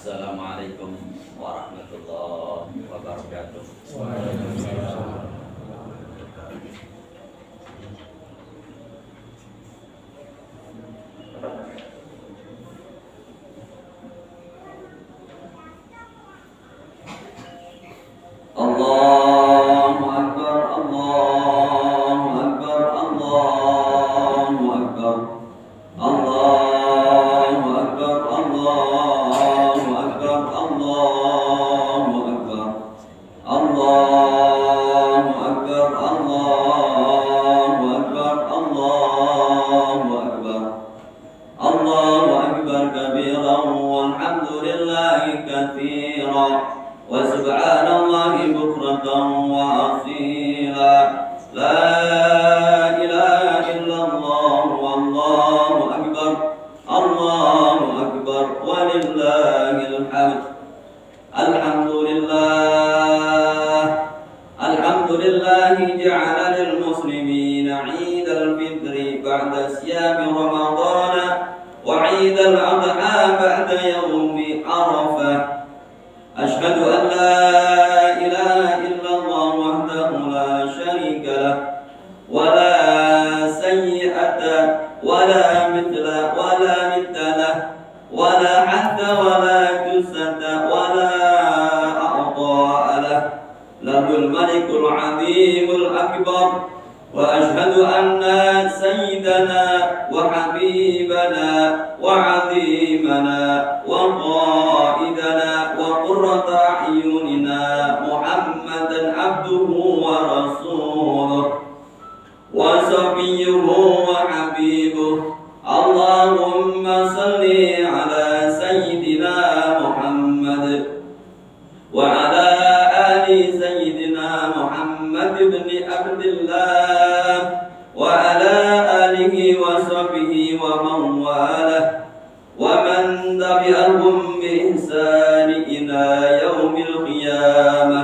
Assalamualaikum warahmatullahi wabarakatuh. Waalaikumsalam. Allahu Akbar, Allahu Akbar, Allahu Akbar, Allahu Akbar, Allahu Akbar, Allahu Akbar, Allahu Akbar, Allahu Akbar, Allahu Akbar, Allahu Akbar kabiran walhamdulillahi katsiran wa subhanallahi bukratan wa asila. La ilaha illallah wallahu akbar, Allahu akbar walillahil hamd. Alhamdulillahi ja'ala lil muslimina 'idal fitri ba'da siyami ramadana wa 'idal adha ba'da yaumi arafah. أشهد أن لا إله إلا الله وحده لا شريك له ولا سيئة ولا مثل ولا ند له ولا حد ولا جسد ولا أعضاء له له الملك العظيم الأكبر. وأشهد أن سيدنا وحبيبنا وعظيمنا وقائدنا وقرة أعيننا محمدا عبده ورسوله وصفيه وحبيبه. اللهم صل على سيدنا محمد وعلى آل سيدنا محمد بن عبد الله وعلى آله وصحبه ومن والاه ومن تبعهم بإحسان إلى يوم القيامة.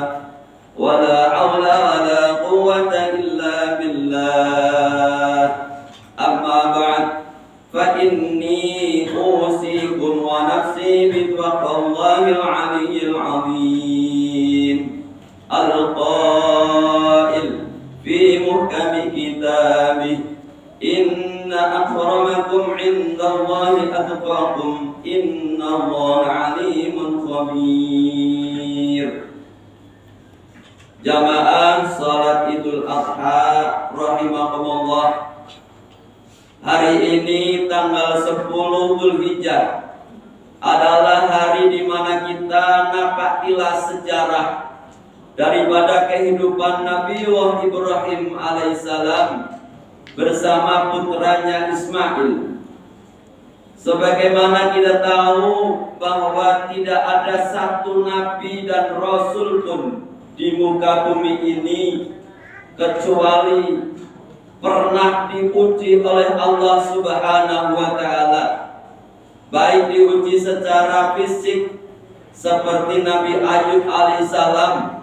ولا حول ولا قوة إلا بالله. أما بعد فإني أوصيكم ونفسي بتقوى الله العلي العظيم القائل في محكم كتابه إن أكرمكم عند الله أتقاكم إن الله عليم خبير. Jamaah salat Idul Adha rahimakumullah. Hari ini tanggal 10 Dzulhijjah adalah hari di mana kita napaktilah sejarah daripada kehidupan Nabiullah Ibrahim alaihissalam bersama putranya Ismail. Sebagaimana kita tahu bahwa tidak ada satu nabi dan rasul pun di muka bumi ini kecuali pernah diuji oleh Allah Subhanahu wa taala, baik diuji secara fisik seperti Nabi Ayub alaihissalam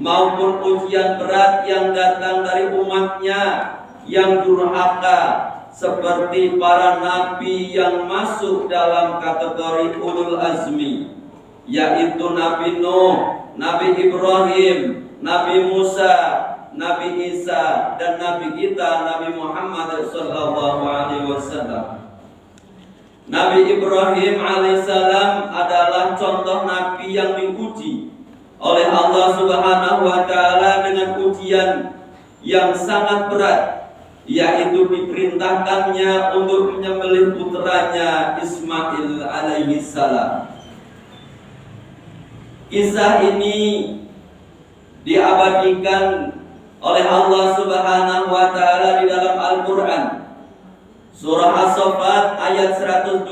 maupun ujian berat yang datang dari umatnya yang durhaka seperti para nabi yang masuk dalam kategori ulul azmi, yaitu Nabi Nuh, Nabi Ibrahim, Nabi Musa, Nabi Isa, dan Nabi kita Nabi Muhammad sallallahu alaihi wasallam. Nabi Ibrahim alaihissalam adalah contoh nabi yang diuji oleh Allah Subhanahu wa taala dengan ujian yang sangat berat, yaitu diperintahkannya untuk menyembelih putranya Ismail alaihissalam. Kisah ini diabadikan oleh Allah Subhanahu wa taala di dalam Al-Qur'an. Surah As-Saffat ayat 102.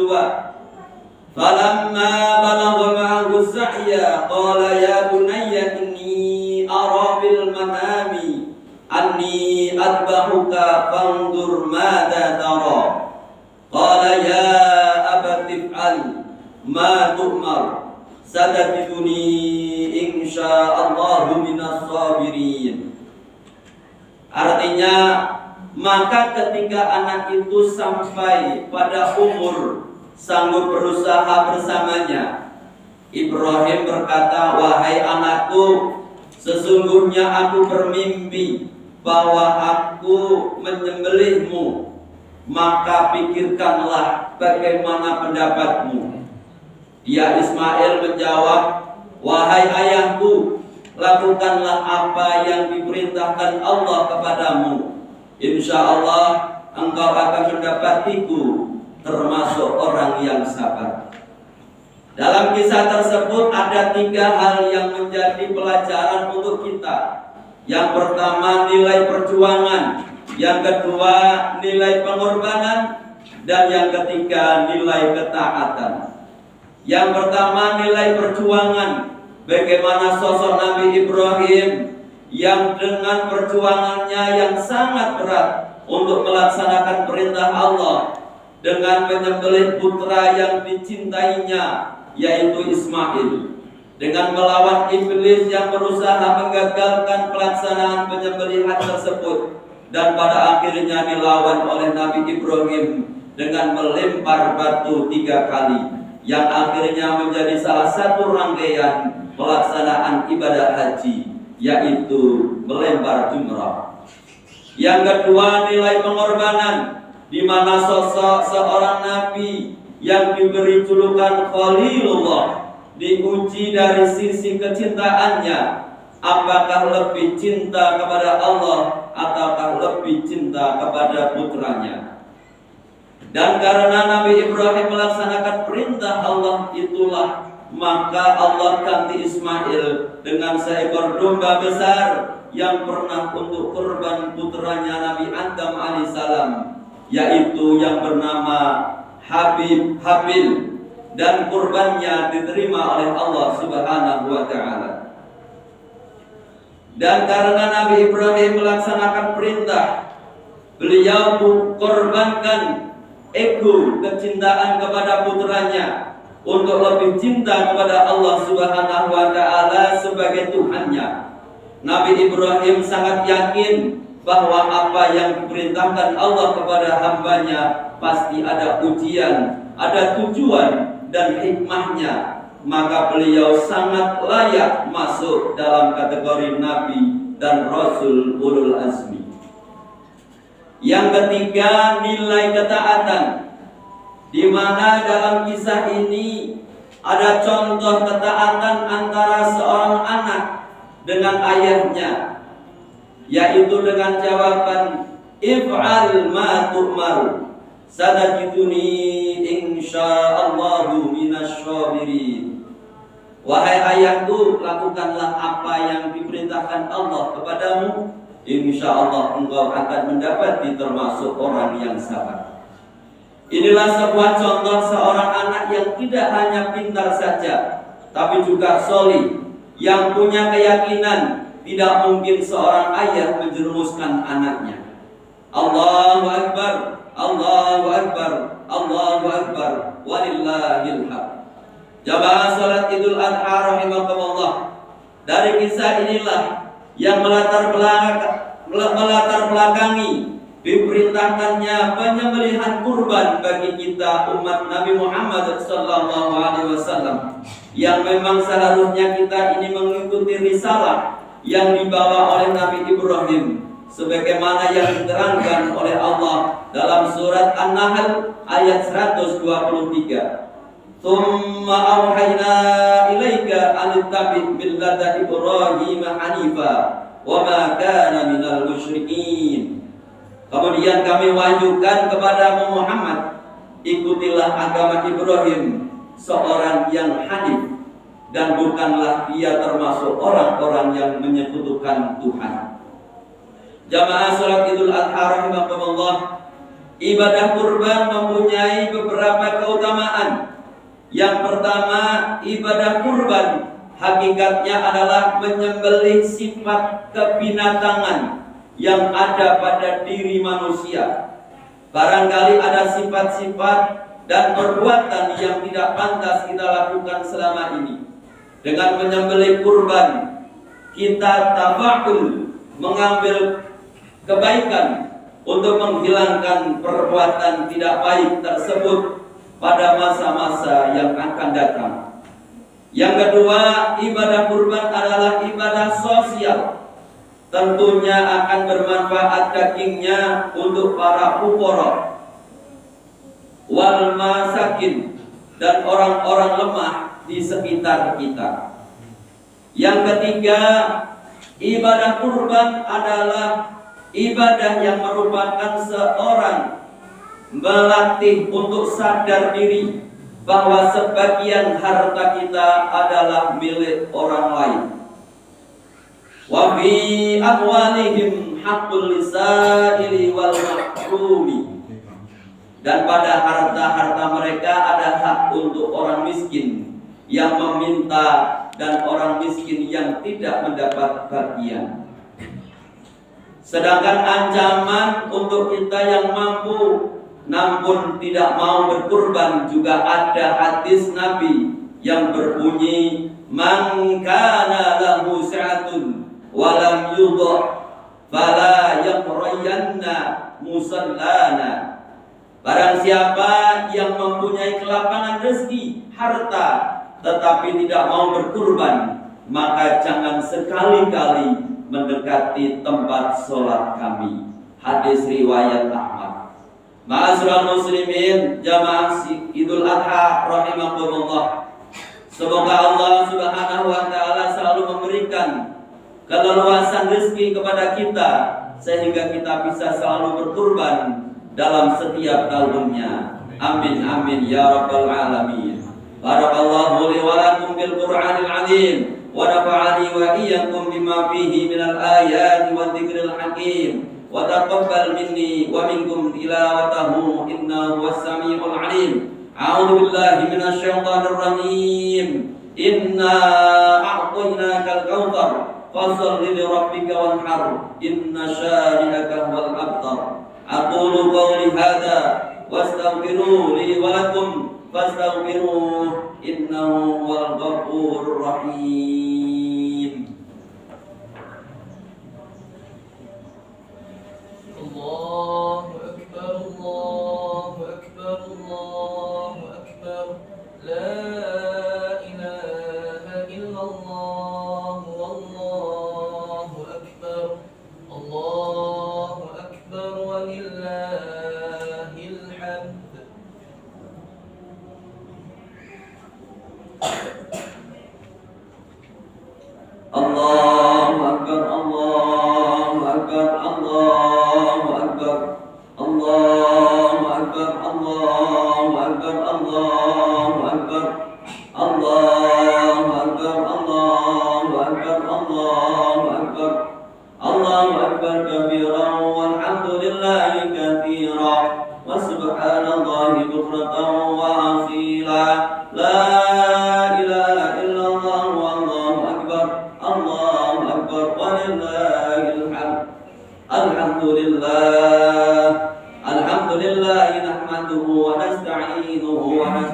Falamma balagha ma'ahu as-sa'ya qala ya bunayya inni ara bil manami anni adbahuka fanzur madza tara. Qala ya abati if'al ma tu'mar satajiduni insyaallahu minas sabirin. Artinya, maka ketika anak itu sampai pada umur sanggup berusaha bersamanya, Ibrahim berkata, "Wahai anakku, sesungguhnya aku bermimpi bahwa aku menyembelihmu, maka pikirkanlah bagaimana pendapatmu." Dia Ismail menjawab, "Wahai ayahku, lakukanlah apa yang diperintahkan Allah kepadamu. Insya Allah engkau akan mendapatiku termasuk orang yang sabar." Dalam kisah tersebut ada 3 hal yang menjadi pelajaran untuk kita. Yang pertama, nilai perjuangan. Yang kedua, nilai pengorbanan. Dan yang ketiga, nilai ketaatan. Yang pertama, nilai perjuangan. Bagaimana sosok Nabi Ibrahim yang dengan perjuangannya yang sangat berat untuk melaksanakan perintah Allah dengan menyembelih putra yang dicintainya, yaitu Ismail, dengan melawan iblis yang berusaha menggagalkan pelaksanaan penyembelihan tersebut, dan pada akhirnya dilawan oleh Nabi Ibrahim dengan melempar batu 3 kali, yang akhirnya menjadi salah satu rangkaian pelaksanaan ibadah haji, yaitu melempar jumrah. Yang kedua, nilai pengorbanan, di mana sosok seorang nabi yang diberi julukan Khalilullah diuji dari sisi kecintaannya, apakah lebih cinta kepada Allah ataukah lebih cinta kepada putranya. Dan karena Nabi Ibrahim melaksanakan perintah Allah itulah, maka Allah ganti Ismail dengan seekor domba besar yang pernah untuk kurban putranya Nabi Adam alaihissalam, yaitu yang bernama Habil, dan kurbannya diterima oleh Allah Subhanahu wa taala. Dan karena Nabi Ibrahim melaksanakan perintah, beliau korbankan ego kecintaan kepada putranya untuk lebih cinta kepada Allah Subhanahu wa taala sebagai Tuhannya. Nabi Ibrahim sangat yakin bahwa apa yang diperintahkan Allah kepada hambanya pasti ada ujian, ada tujuan dan hikmahnya, maka beliau sangat layak masuk dalam kategori Nabi dan Rasul ulul azmi. Yang ketiga, nilai ketaatan, di mana dalam kisah ini ada contoh ketaatan antara seorang anak dengan ayahnya, yaitu dengan jawaban if'al ma tu'mar satajiduni insyaallahu minasyabirin. Wahai ayahku, lakukanlah apa yang diperintahkan Allah kepadamu, insyaallah engkau akan mendapati termasuk orang yang sabar. Inilah sebuah contoh seorang anak yang tidak hanya pintar saja, tapi juga solih, yang punya keyakinan tidak mungkin seorang ayah menjerumuskan anaknya. Allahu Akbar, Allahu Akbar, Allahu Akbar, walillahil hamd. Jamaah salat Idul Adha rahimakumullah. Dari kisah inilah yang melatar belakangi diperintahkannya penyembelihan kurban bagi kita umat Nabi Muhammad sallallahu alaihi wasallam, yang memang seharusnya kita ini mengikuti risalah yang dibawa oleh Nabi Ibrahim, sebagaimana yang diterangkan oleh Allah dalam surat An-Nahl ayat 123. Tsumma auhayna ilaika an tattabi' millata Ibrahim hanifa wa ma kana minal musyrikin. Kemudian kami wahyukan kepadamu Muhammad, ikutilah agama Ibrahim, seorang yang hanif, dan bukanlah dia termasuk orang-orang yang menyekutukan Tuhan. Jamaah salat Idul Adha rahimakumullah, ibadah kurban mempunyai beberapa keutamaan. Yang pertama, ibadah kurban hakikatnya adalah menyembelih sifat kebinatangan yang ada pada diri manusia. Barangkali ada sifat-sifat dan perbuatan yang tidak pantas kita lakukan selama ini. Dengan menyembelih kurban, kita tafa'ul, mengambil kebaikan untuk menghilangkan perbuatan tidak baik tersebut pada masa-masa yang akan datang. Yang kedua, ibadah kurban adalah ibadah sosial. Tentunya akan bermanfaat dagingnya untuk para fuqara wal masakin dan orang-orang lemah di sekitar kita. Yang ketiga, ibadah kurban adalah ibadah yang merupakan seorang melatih untuk sadar diri bahwa sebagian harta kita adalah milik orang lain. Wa fi amwalihim haqqul lisaili wal mahrumi. Dan pada harta-harta mereka ada hak untuk orang miskin yang meminta dan orang miskin yang tidak mendapat bagian. Sedangkan ancaman untuk kita yang mampu namun tidak mau berkurban juga ada hadis Nabi yang berbunyi, "Man kana lahu sa'atun wa lam yudha fala yaqrayanna musallana." Barang siapa yang mempunyai kelapangan rezeki, harta, tetapi tidak mau berkurban, maka jangan sekali-kali mendekati tempat sholat kami. Hadis riwayat Ahmad. Ma'asyiral muslimin, jamaah Idul Adha rahimakumullah. Semoga Allah Subhanahu wa taala selalu memberikan keleluasan rezeki kepada kita sehingga kita bisa selalu berkurban dalam setiap tahunnya. Amin amin ya rabbal alamin. Barakallahu li wa lakum bil Qur'anil azim wa nafa'ani wa iyyakum bima fihi minal ayati wa dzikril hakim. Wa taqabbal minni wa minkum tilawatahu innahu was-sami'ul 'alim. A'udzu billahi minasy syaithanir rajim. Inna a'tainakal kautsar fasholli li rabbika wanhar. Inna syani'aka huwal abtar. Aqulu qawli hadza wastaghfiru li wa lakum fastaghfiruhu innahu huwal ghafurur rahim. Allahu akbar, Allahu akbar, Allahu akbar. La ilaha illallah, wallahu akbar. Allahu akbar walillahil hamd. Allahu akbar, Allahu akbar, Allahu akbar, Allahu akbar, Allahu akbar, Allahu akbar, Allahu akbar, Allahu akbar, Allahu akbar, Allahu akbar kabiran walhamdulillahi katsiran wa subhanallahi bukratan wa asila. La ilaha illallah wallahu akbar. Allahu akbar walillahil hamd. Alhamdulillah nahmaduhu wa nasta'inuhu wa nastaghfiruh.